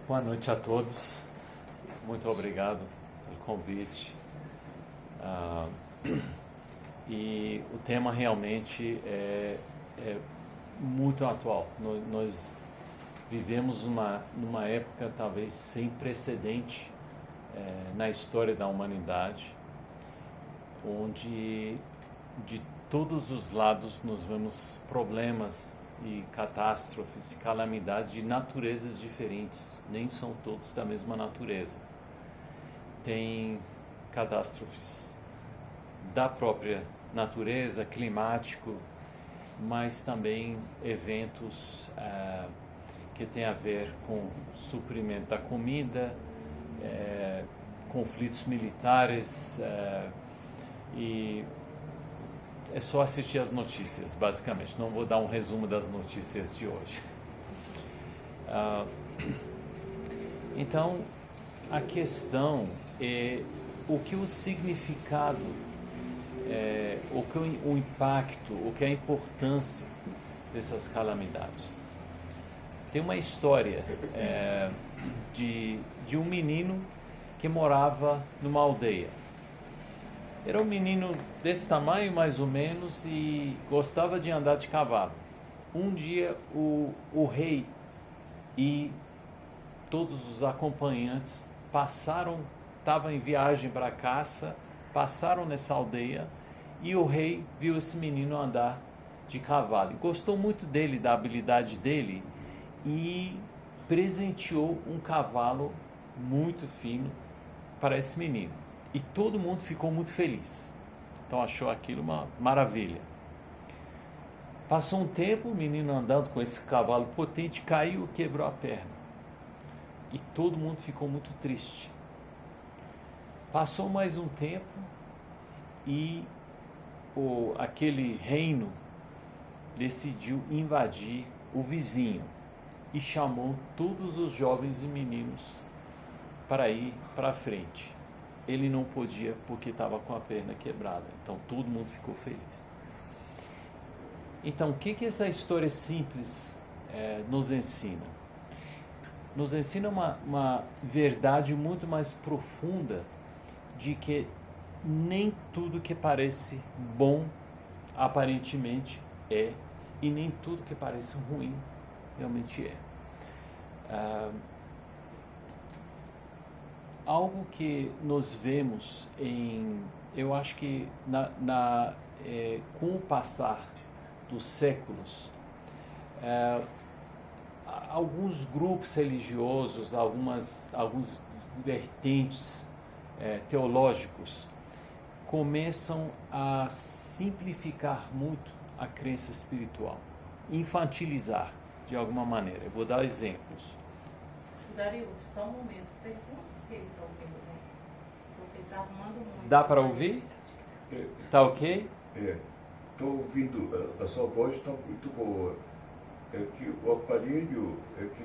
Boa noite a todos. Muito obrigado pelo convite. E o tema realmente é muito atual. Nós vivemos numa época talvez sem precedente na história da humanidade, onde de todos os lados nós vemos problemas e catástrofes e calamidades de naturezas diferentes, nem são todos da mesma natureza. Tem catástrofes da própria natureza, climático, mas também eventos que têm a ver com suprimento da comida, conflitos militares, e é só assistir as notícias, basicamente. Não vou dar um resumo das notícias de hoje. Então, a questão é o que o significado, o que o impacto, o que a importância dessas calamidades. Tem uma história de um menino que morava numa aldeia. Era um menino desse tamanho, mais ou menos, e gostava de andar de cavalo. Um dia, o rei e todos os acompanhantes estavam em viagem para caça, passaram nessa aldeia, e o rei viu esse menino andar de cavalo. E gostou muito dele, da habilidade dele, e presenteou um cavalo muito fino para esse menino. E todo mundo ficou muito feliz. Então achou aquilo uma maravilha. Passou um tempo, o menino andando com esse cavalo potente, caiu e quebrou a perna. E todo mundo ficou muito triste. Passou mais um tempo e aquele reino decidiu invadir o vizinho e chamou todos os jovens e meninos para ir para frente. Ele não podia porque estava com a perna quebrada. Então todo mundo ficou feliz. Então o que essa história simples nos ensina? Nos ensina uma verdade muito mais profunda de que nem tudo que parece bom aparentemente é, e nem tudo que parece ruim realmente é. Algo que nós vemos eu acho que com o passar dos séculos, alguns grupos religiosos, alguns vertentes teológicos começam a simplificar muito a crença espiritual, infantilizar de alguma maneira. Eu vou dar exemplos. Dario, só um momento. Pergunta se ele está ouvindo bem. Porque está arrumando muito. Dá para ouvir? Tá ok? Estou ouvindo, a sua voz está muito boa. É que o aparelho é que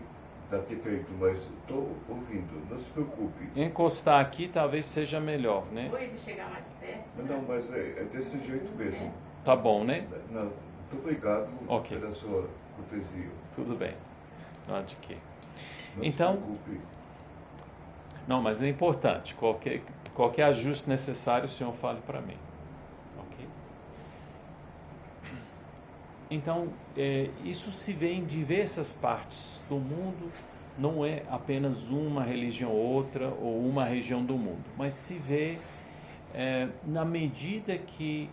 dá defeito, mas estou ouvindo, não se preocupe. Encostar aqui talvez seja melhor, né? Ou ele chegar mais perto. Não, mas é desse jeito mesmo. Tá bom, né? Não, muito obrigado pela sua cortesia. Tudo bem. Não de quê? Não então, se preocupe. Não, mas é importante. Qualquer ajuste necessário, o senhor fale para mim. Ok? Então, isso se vê em diversas partes do mundo. Não é apenas uma religião ou outra, ou uma região do mundo. Mas se vê na medida que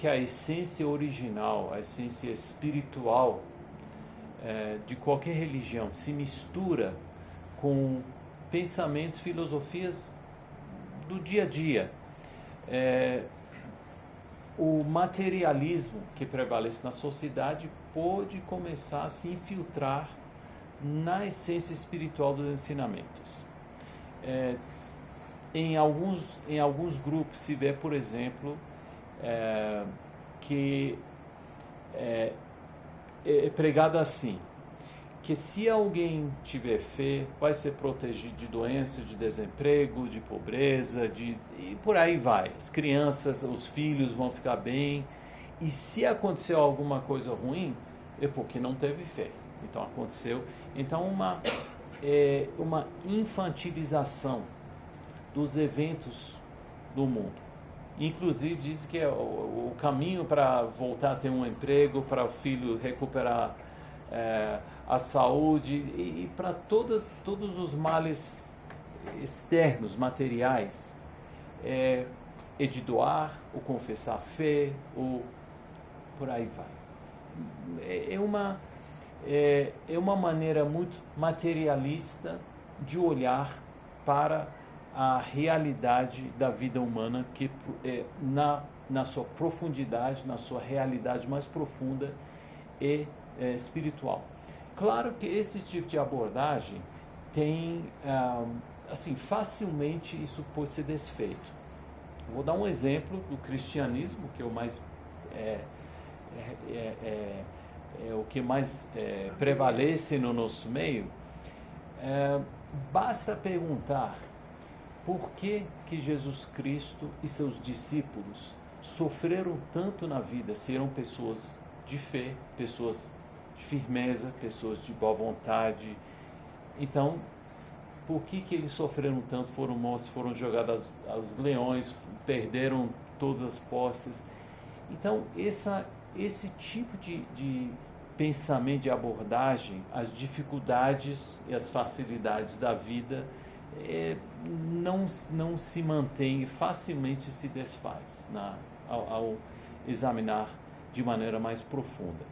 a essência original, a essência espiritual de qualquer religião se mistura com pensamentos, filosofias do dia a dia. O materialismo que prevalece na sociedade pode começar a se infiltrar na essência espiritual dos ensinamentos. Em alguns grupos se vê, por exemplo, que é pregado assim, que se alguém tiver fé, vai ser protegido de doença, de desemprego, de pobreza, e por aí vai. As crianças, os filhos vão ficar bem. E se acontecer alguma coisa ruim, é porque não teve fé. Então aconteceu. Então uma infantilização dos eventos do mundo. Inclusive diz que o caminho para voltar a ter um emprego, para o filho recuperar a saúde e para todos os males externos, materiais, é de doar, o confessar a fé, ou por aí vai. É uma maneira muito materialista de olhar para a realidade da vida humana, que na sua profundidade, na sua realidade mais profunda e espiritual. Claro que esse tipo de abordagem tem, assim, facilmente isso pode ser desfeito. Vou dar um exemplo do cristianismo, que é o mais o que mais prevalece no nosso meio. Basta perguntar por que Jesus Cristo e seus discípulos sofreram tanto na vida, se eram pessoas de fé, pessoas de firmeza, pessoas de boa vontade. Então, por que eles sofreram tanto, foram mortos, foram jogados aos leões, perderam todas as posses? Então, esse tipo de pensamento, de abordagem, as dificuldades e as facilidades da vida não se mantém e facilmente se desfaz ao examinar de maneira mais profunda.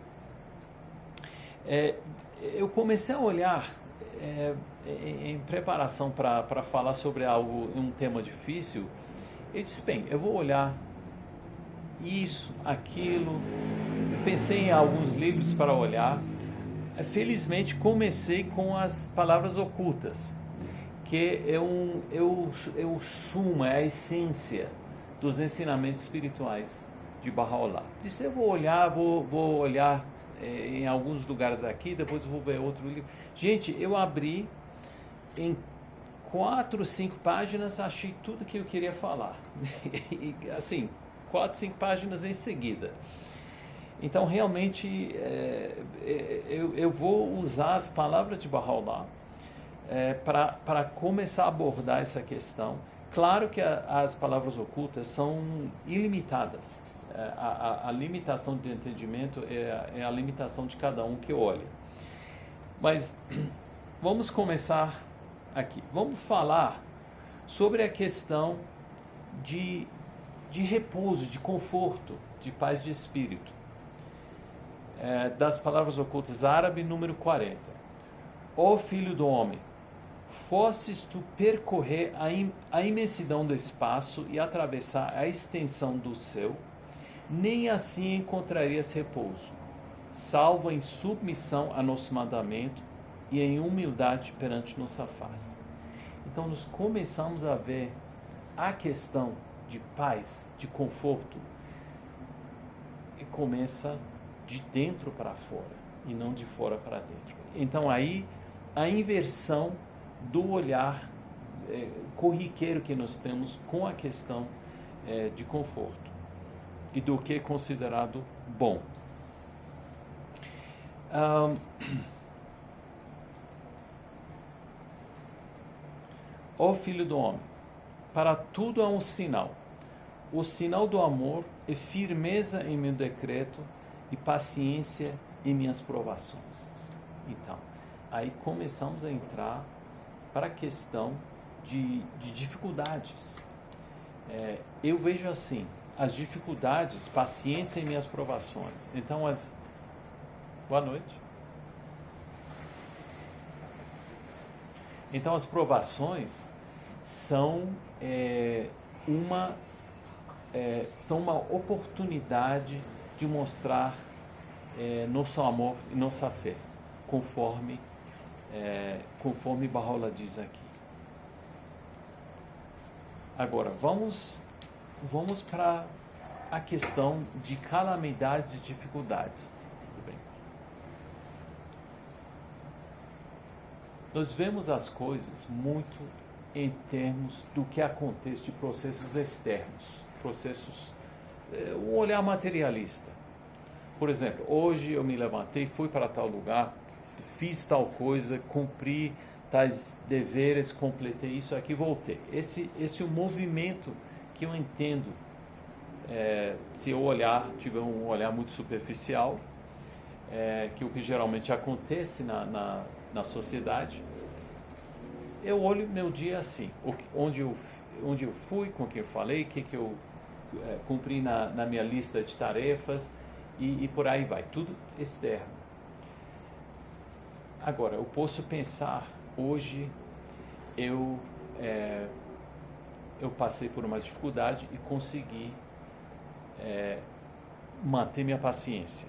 Eu comecei a olhar em preparação para falar sobre um tema difícil. Eu disse, bem, eu vou olhar isso, aquilo. Eu pensei em alguns livros para olhar. Felizmente comecei com as palavras ocultas, que é o sumo, é a essência dos ensinamentos espirituais de Baha'u'lláh. Disse, eu vou olhar em alguns lugares aqui, depois eu vou ver outro livro. Gente, eu abri em 4, 5 páginas, achei tudo que eu queria falar. E, assim, 4, 5 páginas em seguida. Então, realmente, eu vou usar as palavras de Baha'u'lláh para começar a abordar essa questão. Claro que as palavras ocultas são ilimitadas. A limitação de entendimento é a limitação de cada um que olha. Mas vamos começar aqui. Vamos falar sobre a questão de repouso, de conforto, de paz de espírito. Das palavras ocultas árabe, número 40. Ó filho do homem, fosses tu percorrer a imensidão do espaço e atravessar a extensão do céu, nem assim encontrarias repouso, salvo em submissão a nosso mandamento e em humildade perante nossa face. Então, nós começamos a ver a questão de paz, de conforto, e começa de dentro para fora, e não de fora para dentro. Então, aí, a inversão do olhar corriqueiro que nós temos com a questão de conforto e do que é considerado bom. Ó filho do homem, para tudo há um sinal. O sinal do amor é firmeza em meu decreto e paciência em minhas provações. Então, aí começamos a entrar para a questão de dificuldades. Eu vejo assim, as dificuldades, paciência em minhas provações. Então, boa noite. Então, as provações são uma oportunidade de mostrar nosso amor e nossa fé, conforme Baha'u'lláh diz aqui. Agora, vamos para a questão de calamidades e dificuldades. Tudo bem. Nós vemos as coisas muito em termos do que acontece de processos externos, um olhar materialista. Por exemplo, hoje eu me levantei, fui para tal lugar, fiz tal coisa, cumpri tais deveres, completei isso aqui, voltei. Esse é o movimento que eu entendo. Se eu tiver um olhar muito superficial, que o que geralmente acontece na sociedade, eu olho meu dia assim, onde eu fui, com quem eu falei, o que eu cumpri na minha lista de tarefas e por aí vai, tudo externo. Agora, eu posso pensar, hoje eu passei por uma dificuldade e consegui manter minha paciência.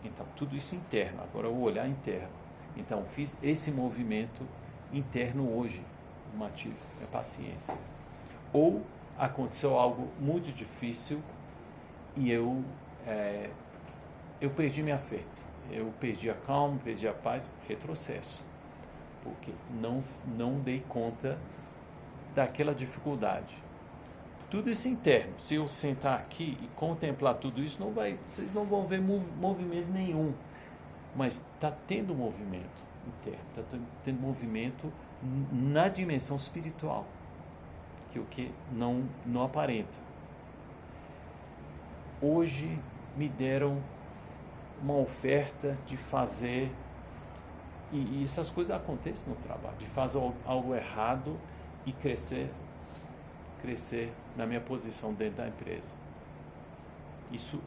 Então, tudo isso interno. Agora, o olhar interno. Então, fiz esse movimento interno hoje, mantive minha paciência. Ou aconteceu algo muito difícil e eu perdi minha fé. Eu perdi a calma, perdi a paz, retrocesso. Porque não dei conta daquela dificuldade. Tudo isso interno. Se eu sentar aqui e contemplar tudo isso, vocês não vão ver movimento nenhum. Mas está tendo movimento interno, está tendo movimento na dimensão espiritual, que o que não aparenta. Hoje me deram uma oferta de fazer, e essas coisas acontecem no trabalho, de fazer algo errado e crescer na minha posição dentro da empresa. Isso,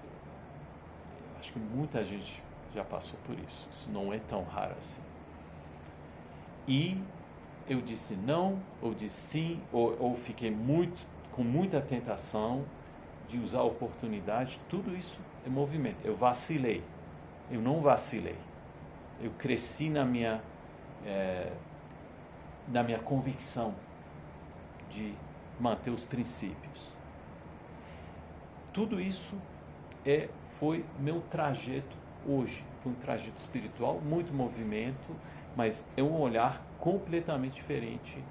acho que muita gente já passou por isso. Isso não é tão raro assim. E eu disse não, ou disse sim, ou fiquei com muita tentação de usar a oportunidade. Tudo isso é movimento. Eu vacilei. Eu não vacilei. Eu cresci na minha convicção de manter os princípios. Tudo isso foi meu trajeto hoje. Foi um trajeto espiritual, muito movimento, mas é um olhar completamente diferente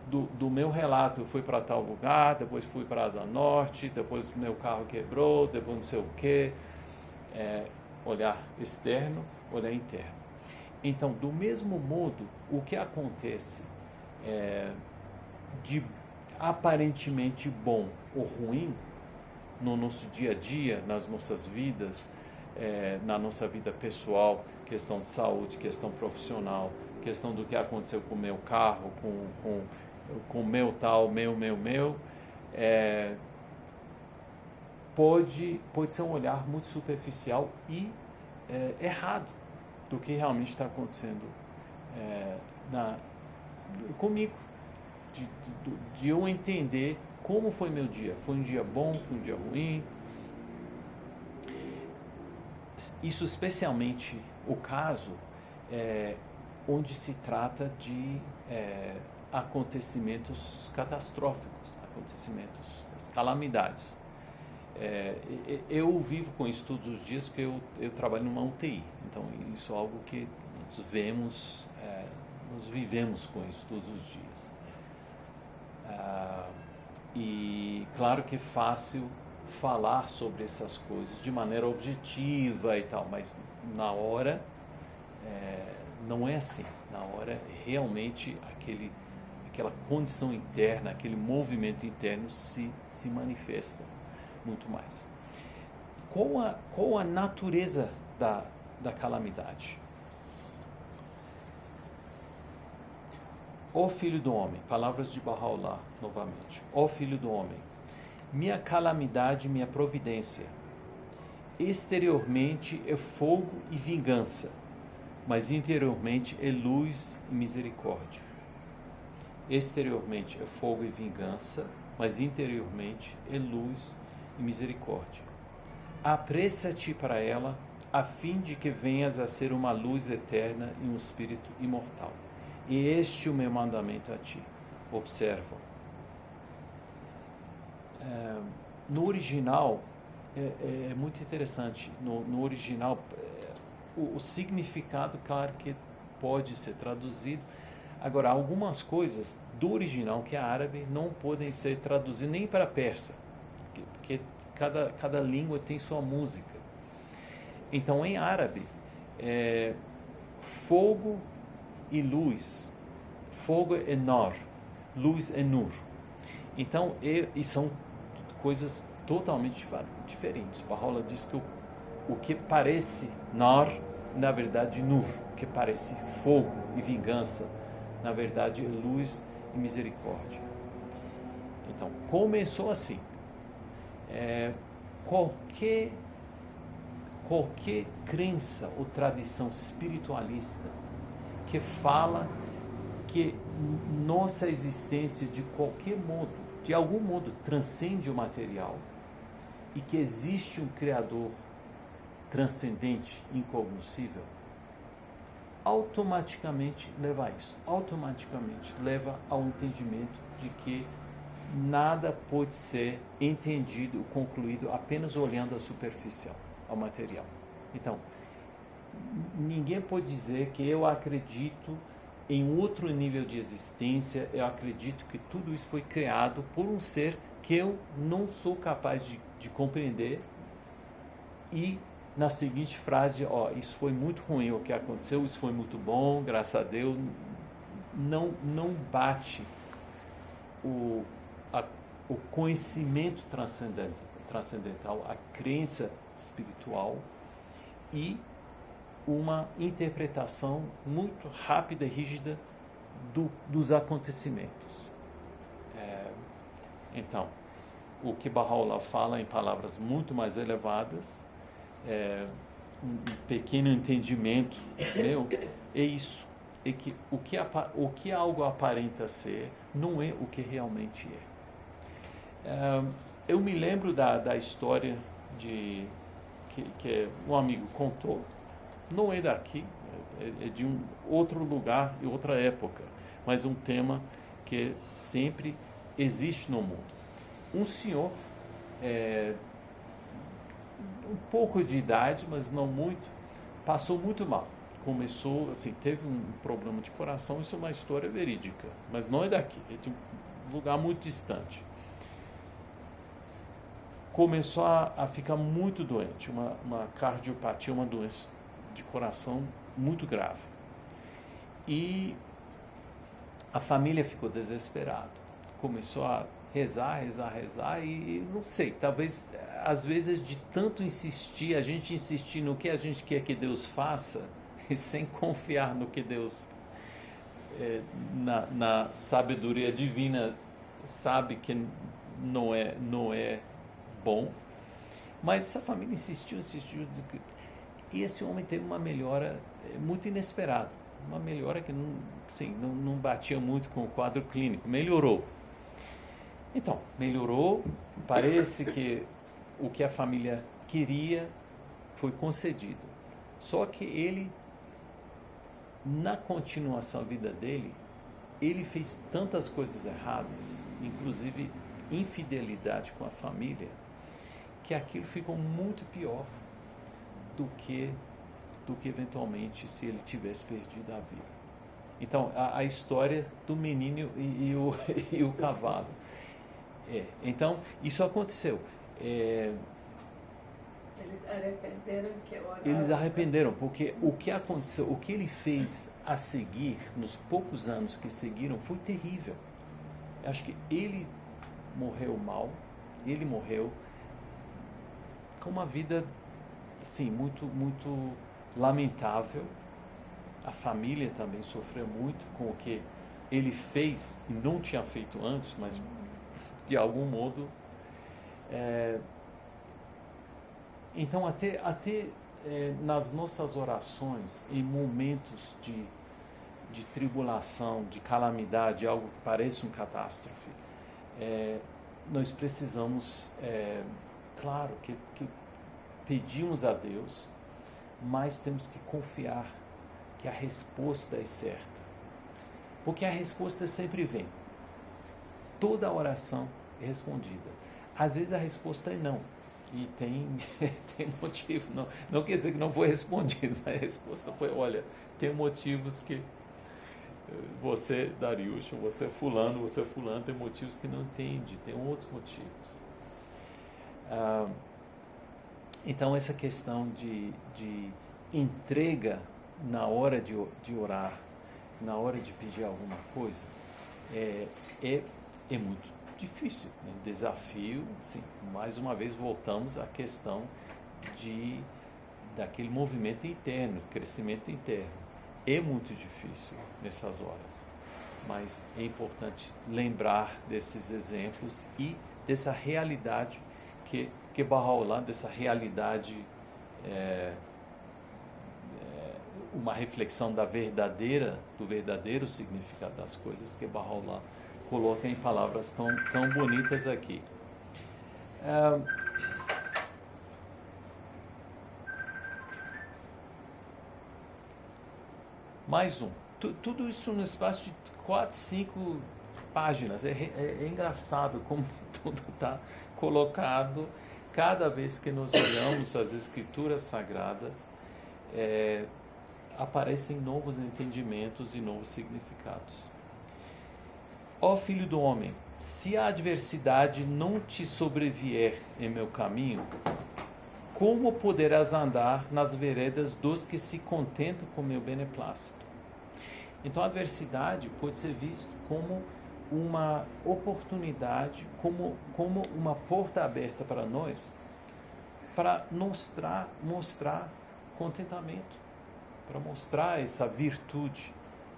do meu relato. Eu fui para tal lugar, depois fui para a Asa Norte, depois meu carro quebrou, depois não sei o quê. Olhar externo, olhar interno. Então, do mesmo modo, o que acontece de aparentemente bom ou ruim no nosso dia a dia, nas nossas vidas, na nossa vida pessoal, questão de saúde, questão profissional, questão do que aconteceu com o meu carro, com o meu tal, meu, pode ser um olhar muito superficial e errado do que realmente está acontecendo comigo. De eu entender como foi meu dia. Foi um dia bom, foi um dia ruim. Isso especialmente o caso onde se trata de acontecimentos catastróficos, acontecimentos, calamidades. Eu vivo com isso todos os dias porque eu trabalho numa UTI. Então isso é algo que nós vivemos com isso todos os dias. E claro que é fácil falar sobre essas coisas de maneira objetiva e tal, mas na hora não é assim. Na hora realmente aquela condição interna, aquele movimento interno se manifesta muito mais. Qual a natureza da calamidade? Ó Filho do Homem, palavras de Baha'u'lláh novamente. Ó Filho do Homem, minha calamidade, minha providência. Exteriormente é fogo e vingança, mas interiormente é luz e misericórdia. Exteriormente é fogo e vingança, mas interiormente é luz e misericórdia. Apressa-te para ela, a fim de que venhas a ser uma luz eterna e um espírito imortal. E este é o meu mandamento a ti. Observa. No original, é muito interessante. No original, o significado, claro que pode ser traduzido. Agora, algumas coisas do original, que é árabe, não podem ser traduzidas nem para persa. Porque cada língua tem sua música. Então, em árabe, fogo e luz. Fogo é Nor, luz é Nur. Então, e são coisas totalmente diferentes. Baha'u'lláh diz que o que parece Nor, na verdade Nur. O que parece fogo e vingança, na verdade é luz e misericórdia. Então, começou assim. Qualquer crença ou tradição espiritualista que fala que nossa existência de qualquer modo, de algum modo, transcende o material e que existe um Criador transcendente, incognoscível, automaticamente leva a isso. Automaticamente leva ao entendimento de que nada pode ser entendido, concluído apenas olhando a superficial, ao material. Então, ninguém pode dizer que eu acredito em outro nível de existência, eu acredito que tudo isso foi criado por um ser que eu não sou capaz de compreender, e na seguinte frase, isso foi muito ruim o que aconteceu, isso foi muito bom, graças a Deus, não bate o conhecimento transcendental, a crença espiritual e uma interpretação muito rápida e rígida dos acontecimentos. Então, o que Baha'u'lláh fala em palavras muito mais elevadas, um pequeno entendimento meu, é isso. É que o que algo aparenta ser não é o que realmente é. Eu me lembro da história que um amigo contou. Não é daqui, é de um outro lugar e outra época, mas um tema que sempre existe no mundo. Um senhor, um pouco de idade, mas não muito, passou muito mal. Começou, assim, teve um problema de coração, isso é uma história verídica, mas não é daqui, é de um lugar muito distante. Começou a ficar muito doente, uma cardiopatia, uma doença de coração muito grave. E a família ficou desesperada. Começou a rezar e não sei, talvez às vezes de tanto insistir, a gente insistir no que a gente quer que Deus faça, e sem confiar no que Deus, na sabedoria divina, sabe que não é bom. Mas essa família insistiu, e esse homem teve uma melhora muito inesperada, uma melhora que não batia muito com o quadro clínico, melhorou. Então, melhorou, parece que o que a família queria foi concedido. Só que ele, na continuação da vida dele, ele fez tantas coisas erradas, inclusive infidelidade com a família, que aquilo ficou muito pior do que eventualmente se ele tivesse perdido a vida. Então, a história do menino e o cavalo. Então, isso aconteceu. Eles arrependeram, porque o que aconteceu, o que ele fez a seguir, nos poucos anos que seguiram, foi terrível. Eu acho que ele morreu mal, ele morreu com uma vida, assim, muito, muito lamentável. A família também sofreu muito com o que ele fez e não tinha feito antes, mas de algum modo. Então, até nas nossas orações, em momentos de tribulação, de calamidade, algo que parece uma catástrofe, nós precisamos, claro, que pedimos a Deus, mas temos que confiar que a resposta é certa. Porque a resposta sempre vem. Toda oração é respondida. Às vezes a resposta é não. E tem motivo. Não quer dizer que não foi respondido, mas a resposta foi, olha, tem motivos que você, Dariush, você fulano, tem motivos que não entende, tem outros motivos. Então essa questão de entrega na hora de orar, na hora de pedir alguma coisa, é muito difícil, né? Desafio, sim. Mais uma vez voltamos à questão daquele movimento interno, crescimento interno. É muito difícil nessas horas, mas é importante lembrar desses exemplos e dessa realidade que Bahá'u'lláh, dessa realidade, uma reflexão do verdadeiro significado das coisas que Bahá'u'lláh coloca em palavras tão bonitas aqui. Mais um. Tudo isso no espaço de 4, 5 páginas. É engraçado como tudo está colocado. Cada vez que nós olhamos as Escrituras Sagradas, aparecem novos entendimentos e novos significados. Ó filho do homem, se a adversidade não te sobrevier em meu caminho, como poderás andar nas veredas dos que se contentam com meu beneplácito? Então a adversidade pode ser vista como uma oportunidade, como uma porta aberta para nós, para mostrar contentamento, para mostrar essa virtude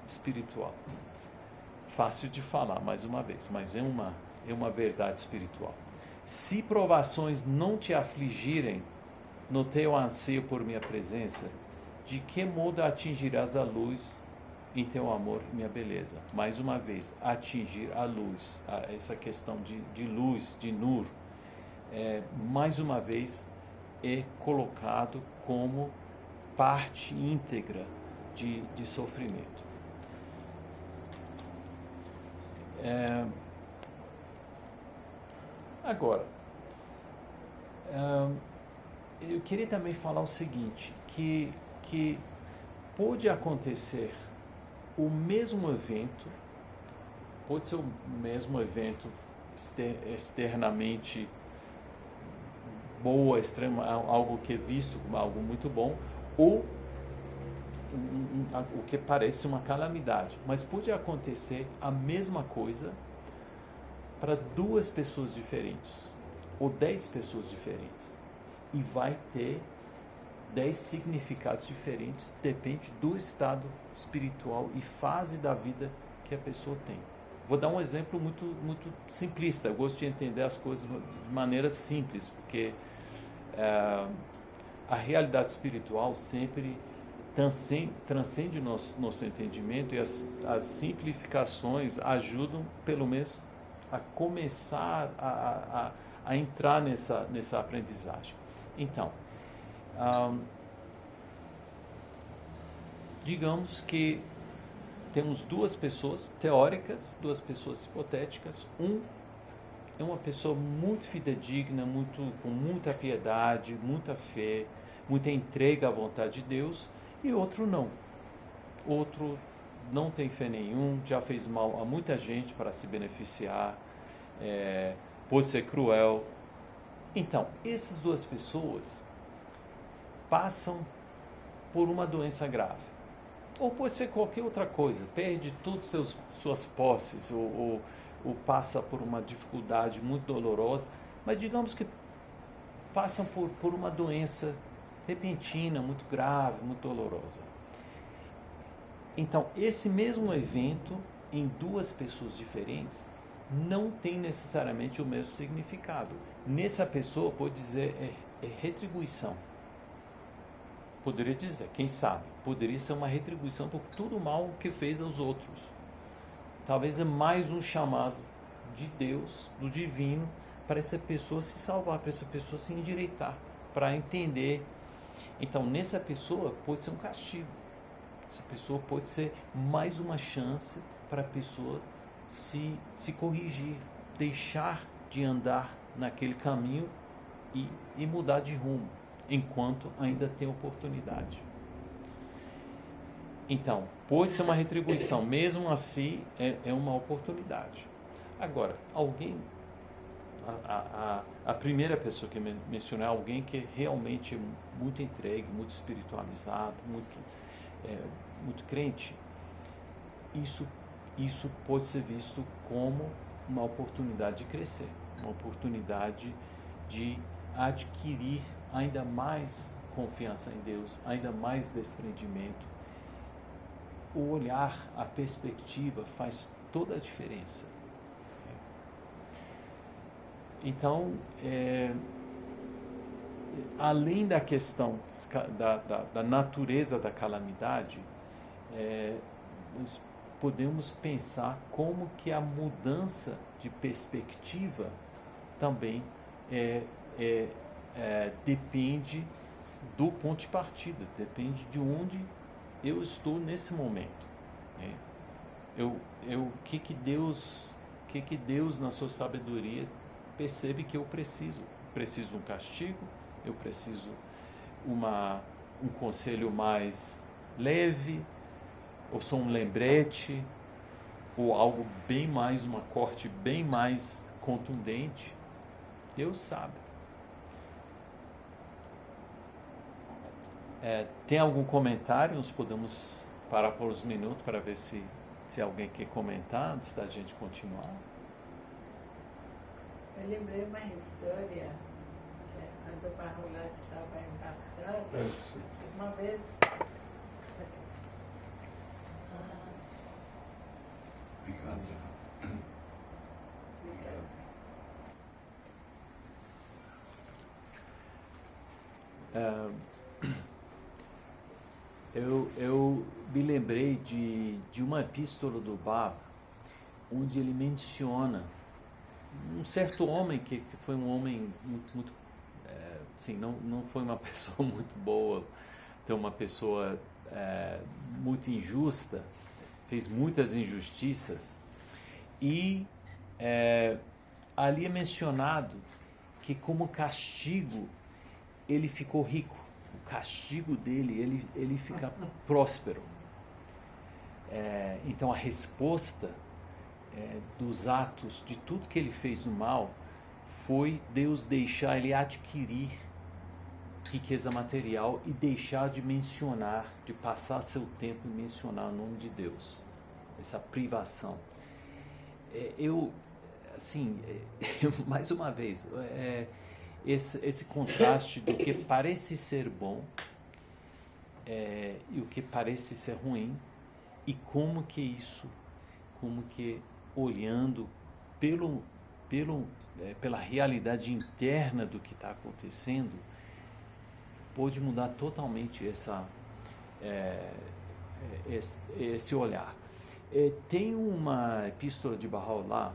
espiritual. Fácil de falar, mais uma vez, mas é uma verdade espiritual. Se provações não te afligirem no teu anseio por minha presença, de que modo atingirás a luz em teu amor e minha beleza? Mais uma vez, atingir a luz, essa questão de luz, de nur, mais uma vez é colocado como parte íntegra de sofrimento. Agora, eu queria também falar o seguinte, que pode acontecer o mesmo evento, pode ser o mesmo evento externamente boa, algo que é visto como algo muito bom, ou o que parece uma calamidade, mas pode acontecer a mesma coisa para 2 pessoas diferentes, ou 10 pessoas diferentes, e vai ter 10 significados diferentes, depende do estado espiritual e fase da vida que a pessoa tem. Vou dar um exemplo muito simplista, eu gosto de entender as coisas de maneira simples, porque a realidade espiritual sempre transcende nosso entendimento, e as simplificações ajudam, pelo menos, a começar a entrar nessa aprendizagem. Então, digamos que temos 2 pessoas teóricas, 2 pessoas hipotéticas. É uma pessoa muito fidedigna, com muita piedade, muita fé, muita entrega à vontade de Deus, e outro não. Outro não tem fé nenhum, já fez mal a muita gente para se beneficiar, pode ser cruel. Então, essas 2 pessoas passam por uma doença grave. Ou pode ser qualquer outra coisa, perde todas suas posses, ou passa por uma dificuldade muito dolorosa, mas digamos que passam por uma doença repentina, muito grave, muito dolorosa. Então, esse mesmo evento, em 2 pessoas diferentes, não tem necessariamente o mesmo significado. Nessa pessoa, pode dizer, é retribuição. Poderia dizer, quem sabe, poderia ser uma retribuição por tudo o mal que fez aos outros. Talvez é mais um chamado de Deus, do divino, para essa pessoa se salvar, para essa pessoa se endireitar, para entender. Então, nessa pessoa pode ser um castigo. Essa pessoa pode ser mais uma chance para a pessoa se corrigir, deixar de andar naquele caminho e mudar de rumo, enquanto ainda tem oportunidade. Então, pode ser uma retribuição, mesmo assim é uma oportunidade. Agora, alguém, a primeira pessoa que mencionei, alguém que é realmente muito entregue, muito espiritualizado, muito crente, isso pode ser visto como uma oportunidade de crescer, uma oportunidade de adquirir ainda mais confiança em Deus, ainda mais desprendimento. O olhar, a perspectiva faz toda a diferença. Então, além da questão da natureza da calamidade, nós podemos pensar como que a mudança de perspectiva também depende do ponto de partida, depende de onde eu estou nesse momento. O que Deus na sua sabedoria percebe que eu preciso? Preciso de um castigo? Eu preciso um conselho mais leve? Ou só um lembrete? Ou algo bem mais, uma corte bem mais contundente? Deus sabe. Tem algum comentário? Nós podemos parar por uns minutos para ver se alguém quer comentar antes da gente continuar. Eu lembrei uma história que quando o Barrola estava embarcado, uma vez. Eu me lembrei de uma epístola do Baba, onde ele menciona um certo homem que foi um homem muito assim, não foi uma pessoa muito boa, então uma pessoa muito injusta, fez muitas injustiças, e ali é mencionado que como castigo ele ficou rico. O castigo dele, ele fica próspero. Então a resposta dos atos, de tudo que ele fez no mal, foi Deus deixar ele adquirir riqueza material e deixar de mencionar, de passar seu tempo em mencionar o nome de Deus. Essa privação. Mais uma vez, esse contraste do que parece ser bom e o que parece ser ruim, e como que olhando pela realidade interna do que está acontecendo, pode mudar totalmente esse olhar. Tem uma epístola de Baha'u'lláh,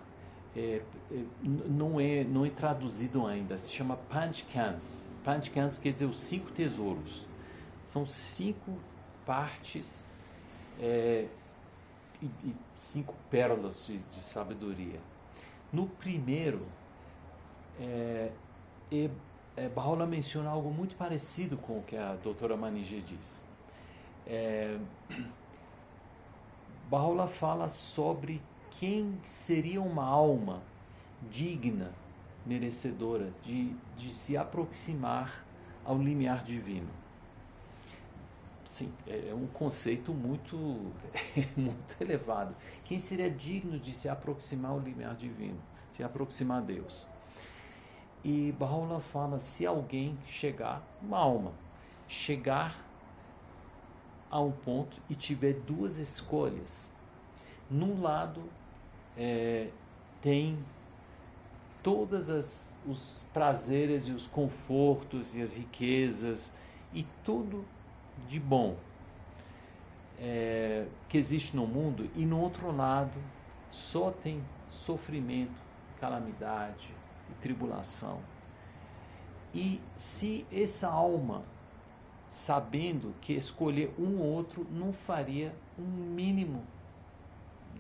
não é traduzido ainda, se chama Panchkans. Panchkans quer dizer os 5 tesouros. São 5 partes e 5 pérolas de sabedoria. No primeiro, Baha'u'lláh menciona algo muito parecido com o que a doutora Manijê diz. Baha'u'lláh fala sobre quem seria uma alma digna, merecedora de se aproximar ao limiar divino. Sim, é um conceito muito elevado. Quem seria digno de se aproximar ao limiar divino, se aproximar a Deus? E Baha'u'lláh fala, se alguém uma alma, chegar a um ponto e tiver 2 escolhas, num lado tem todas os prazeres e os confortos e as riquezas e tudo de bom que existe no mundo, e no outro lado só tem sofrimento, calamidade e tribulação. E se essa alma, sabendo que escolher um ou outro não faria um mínimo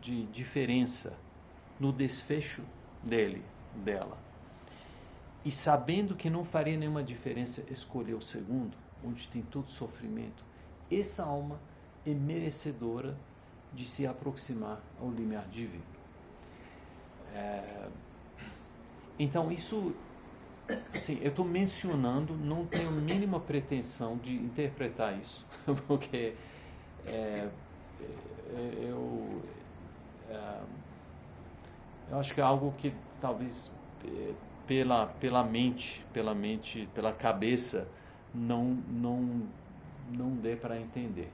de diferença no desfecho dela, e sabendo que não faria nenhuma diferença escolher o segundo, onde tem todo sofrimento, essa alma é merecedora de se aproximar ao limiar divino. Então isso, assim, eu estou mencionando, não tenho a mínima pretensão de interpretar isso, porque eu acho que é algo que talvez pela mente, pela cabeça, não dê para entender.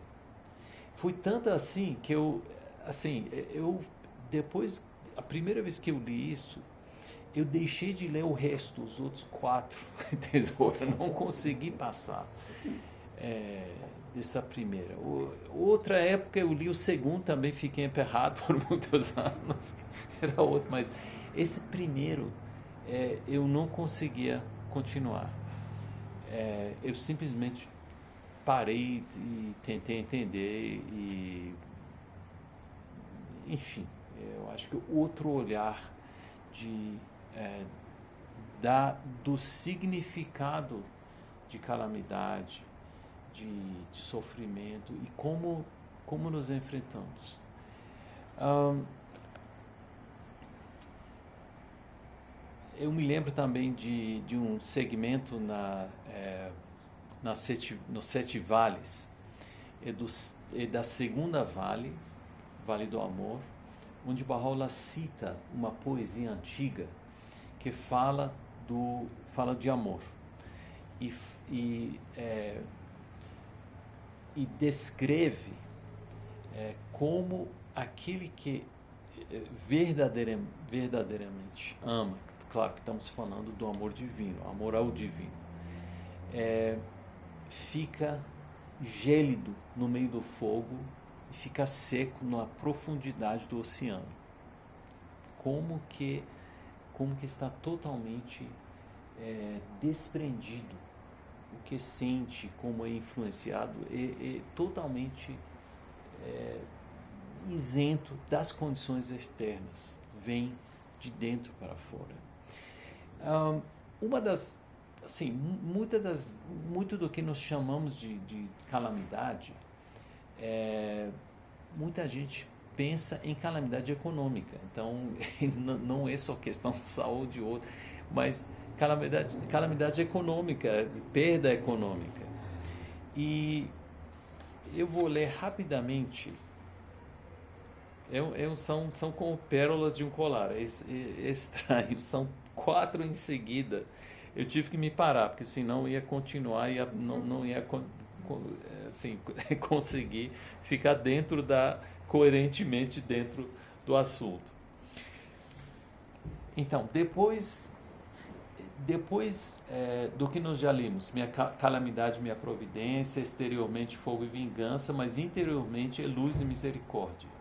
Foi tanto assim que eu depois, a primeira vez que eu li isso, eu deixei de ler o resto, os outros 4 tesouros, eu não consegui passar dessa primeira. Outra época eu li o segundo, também fiquei emperrado por muitos anos, era outro, mas esse primeiro eu não conseguia continuar. Eu simplesmente parei e tentei entender e, enfim, eu acho que outro olhar do significado de calamidade, de sofrimento e como nos enfrentamos. Eu me lembro também de um segmento nos 7 vales, da segunda vale do amor, onde Baha'u'lláh cita uma poesia antiga que fala de amor e descreve como aquele que verdadeiramente ama, claro que estamos falando do amor divino, amor ao divino, fica gélido no meio do fogo e fica seco na profundidade do oceano. Como que está totalmente desprendido, o que sente, como é influenciado, é totalmente isento das condições externas, vem de dentro para fora. Uma das, assim, muito do que nós chamamos de calamidade, muita gente pensa em calamidade econômica. Então, não é só questão de saúde ou outra, mas calamidade econômica, perda econômica. E eu vou ler rapidamente. São como pérolas de um colar. É estranho. São 4 em seguida. Eu tive que me parar, porque senão ia continuar e não ia assim, conseguir ficar coerentemente dentro do assunto. Então, depois do que nós já lemos, minha calamidade, minha providência, exteriormente fogo e vingança, mas interiormente é luz e misericórdia.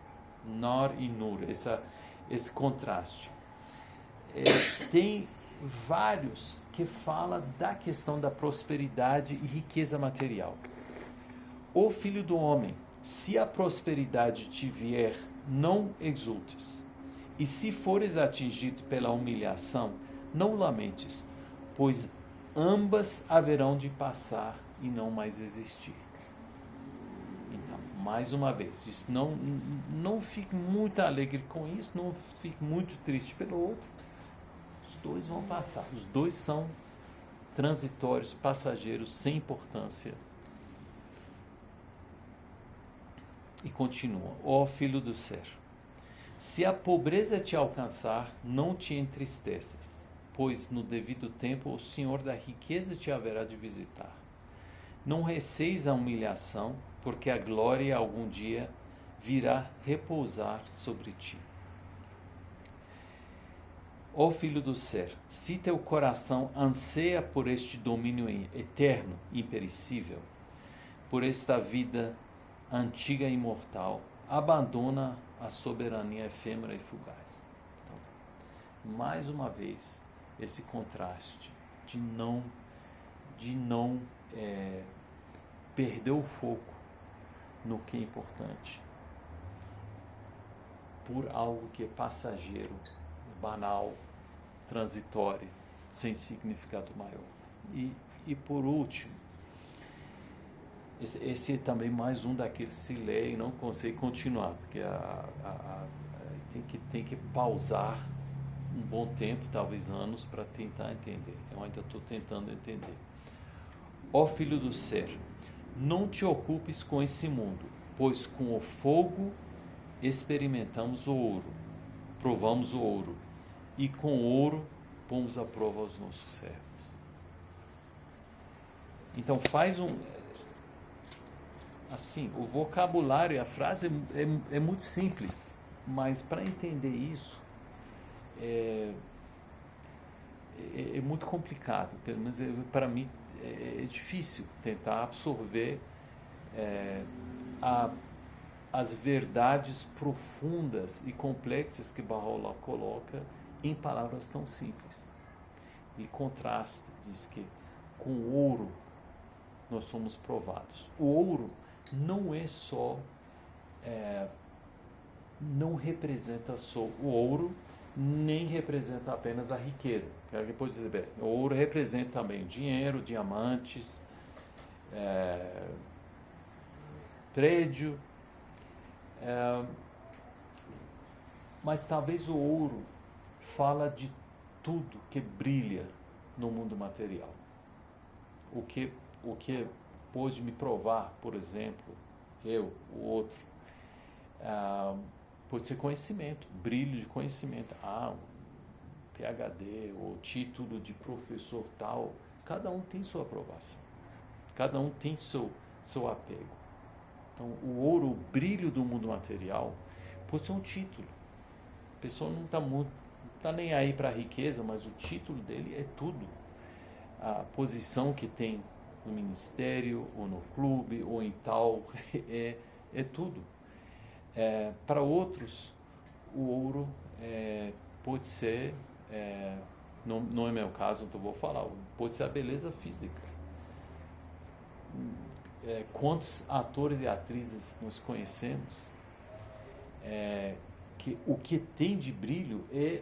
Nor e Nur, esse contraste. Tem vários que falam da questão da prosperidade e riqueza material. Ó filho do homem, se a prosperidade te vier, não exultes. E se fores atingido pela humilhação, não lamentes, pois ambas haverão de passar e não mais existir. Então, mais uma vez, diz, não fique muito alegre com isso, não fique muito triste pelo outro. Os dois vão passar. Os dois são transitórios, passageiros, sem importância. E continua. Ó filho do ser, se a pobreza te alcançar, não te entristeças, pois no devido tempo o Senhor da riqueza te haverá de visitar. Não receis a humilhação, porque a glória algum dia virá repousar sobre ti. Ó filho do ser, se teu coração anseia por este domínio eterno, imperecível, por esta vida antiga e imortal, abandona a soberania efêmera e fugaz. Então, mais uma vez, esse contraste de não perder o foco no que é importante por algo que é passageiro, banal, transitório, sem significado maior. E por último, esse é também mais um daqueles que se lê e não consegue continuar, porque tem que pausar um bom tempo, talvez anos, para tentar entender. Eu ainda estou tentando entender. Ó filho do ser, não te ocupes com esse mundo, pois com o fogo experimentamos o ouro, provamos o ouro, e com o ouro pomos à prova os nossos servos. Então faz assim, o vocabulário e a frase é muito simples, mas para entender isso é muito complicado, pelo menos para mim é difícil tentar absorver as verdades profundas e complexas que Baha'u'lláh coloca em palavras tão simples. Ele contrasta, diz que com o ouro nós somos provados. O ouro não é só, não representa só o ouro, nem representa apenas a riqueza. Alguém pode dizer, bem, o ouro representa também dinheiro, diamantes, prédio, mas talvez o ouro fala de tudo que brilha no mundo material. O que pode me provar, por exemplo, o outro, pode ser conhecimento, brilho de conhecimento. Um PhD ou título de professor tal, cada um tem sua aprovação, cada um tem seu apego. Então, o ouro, o brilho do mundo material, pode ser um título. A pessoa não está nem aí para a riqueza, mas o título dele é tudo. A posição que tem no ministério, ou no clube, ou em tal, é tudo. Para outros, o ouro pode ser, não é meu caso, então vou falar, pode ser a beleza física. Quantos atores e atrizes nós conhecemos que o que tem de brilho é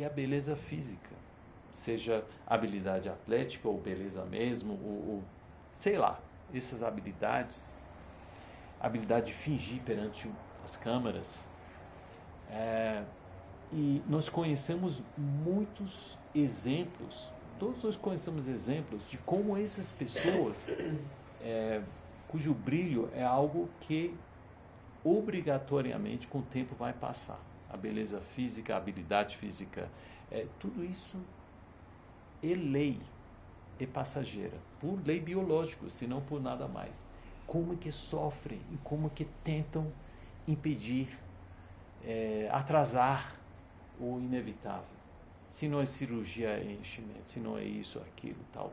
a beleza física, seja habilidade atlética ou beleza mesmo, ou sei lá, essas habilidade de fingir perante as câmeras. E nós conhecemos muitos exemplos, todos nós conhecemos exemplos de como essas pessoas cujo brilho é algo que obrigatoriamente com o tempo vai passar. A beleza física, a habilidade física, tudo isso é lei, é passageira, por lei biológica, se não por nada mais. Como que sofrem e como que tentam impedir, atrasar o inevitável. Se não é cirurgia, é enchimento, se não é isso, aquilo, tal,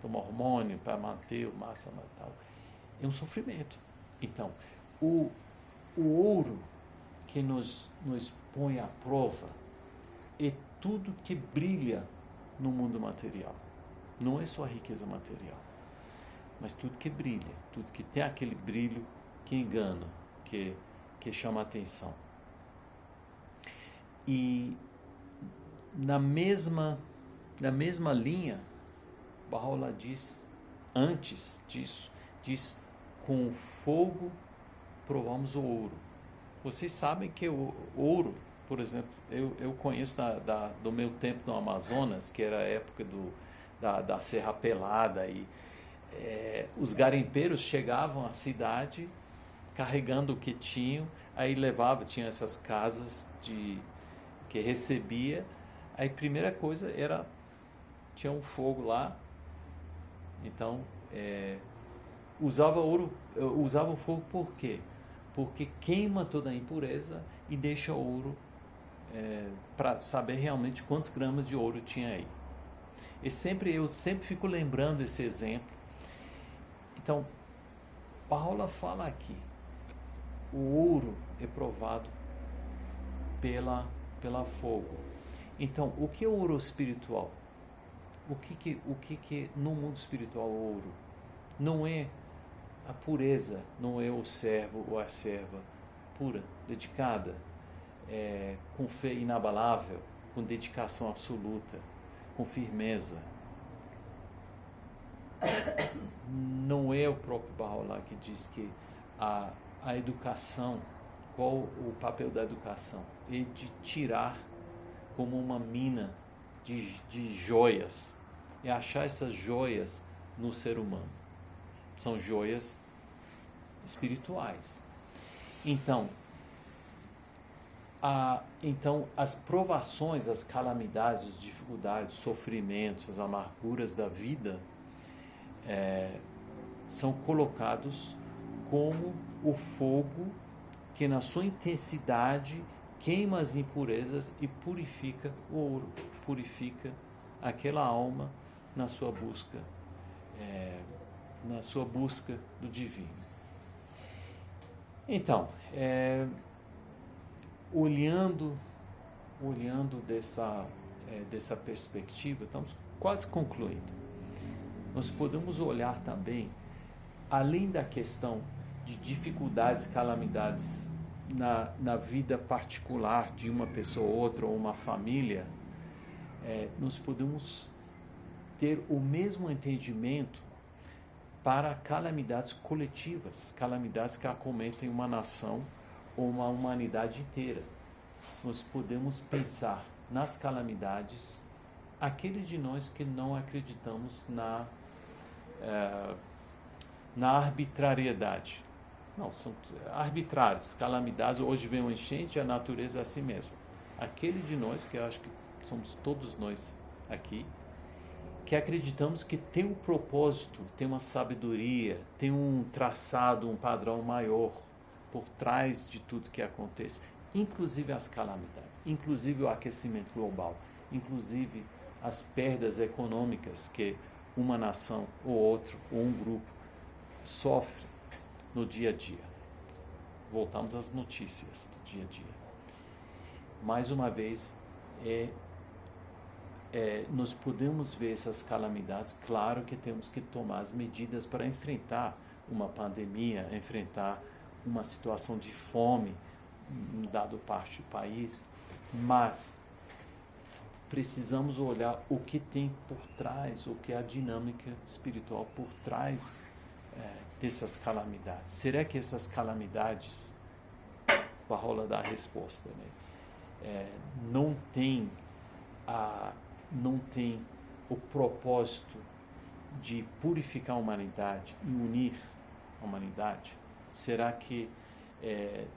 toma hormônio para manter a massa tal. É um sofrimento. Então, o ouro que nos põe à prova é tudo que brilha no mundo material. Não é só a riqueza material, mas tudo que brilha, tudo que tem aquele brilho que engana, que chama a atenção. E na mesma linha, Baha'u'lláh diz, antes disso, diz, com o fogo provamos o ouro. Vocês sabem que o ouro, por exemplo, eu conheço do meu tempo no Amazonas, que era a época da Serra Pelada, e os garimpeiros chegavam à cidade carregando o que tinham, aí tinha essas casas que recebia, aí a primeira coisa era, tinha um fogo lá, então usava o fogo por quê? Porque queima toda a impureza e deixa o ouro para saber realmente quantos gramas de ouro tinha aí. Eu sempre fico lembrando esse exemplo. Então, Baha'u'lláh fala aqui, o ouro é provado pela fogo. Então, o que é o ouro espiritual? O que no mundo espiritual é o ouro? Não é a pureza, não é o servo ou a serva pura, dedicada, com fé inabalável, com dedicação absoluta, com firmeza. Não é o próprio Baha'u'lláh que diz que a educação, qual o papel da educação? É de tirar como uma mina de joias, é achar essas joias no ser humano. São joias espirituais. Então, as provações, as calamidades, as dificuldades, os sofrimentos, as amarguras da vida são colocados como o fogo que na sua intensidade queima as impurezas e purifica o ouro, purifica aquela alma na sua busca do divino. Então, olhando dessa perspectiva, estamos quase concluindo. Nós podemos olhar também, além da questão de dificuldades, calamidades na vida particular de uma pessoa ou outra, ou uma família, nós podemos ter o mesmo entendimento para calamidades coletivas, calamidades que acometem uma nação ou uma humanidade inteira. Nós podemos pensar nas calamidades, aqueles de nós que não acreditamos na arbitrariedade. Não, são arbitrárias, calamidades. Hoje vem uma enchente, a natureza é assim mesmo. Aquele de nós, que eu acho que somos todos nós aqui, que acreditamos que tem um propósito, tem uma sabedoria, tem um traçado, um padrão maior por trás de tudo que acontece, inclusive as calamidades, inclusive o aquecimento global, inclusive as perdas econômicas que uma nação ou outro, ou um grupo, sofre no dia a dia. Voltamos às notícias do dia a dia. Mais uma vez, nós podemos ver essas calamidades. Claro que temos que tomar as medidas para enfrentar uma pandemia, enfrentar uma situação de fome em dado parte do país, mas precisamos olhar o que tem por trás, o que é a dinâmica espiritual por trás dessas calamidades. Será que essas calamidades, Baha'u'lláh dá a resposta, né? Não tem o propósito de purificar a humanidade e unir a humanidade? Será que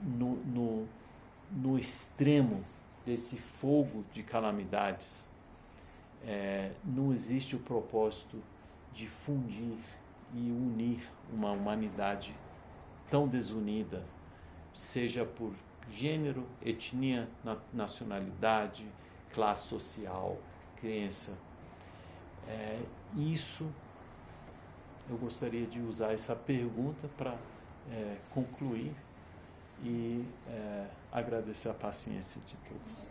no extremo desse fogo de calamidades não existe o propósito de fundir e unir uma humanidade tão desunida, seja por gênero, etnia, nacionalidade, classe social, crença? Isso, eu gostaria de usar essa pergunta para concluir e agradecer a paciência de todos.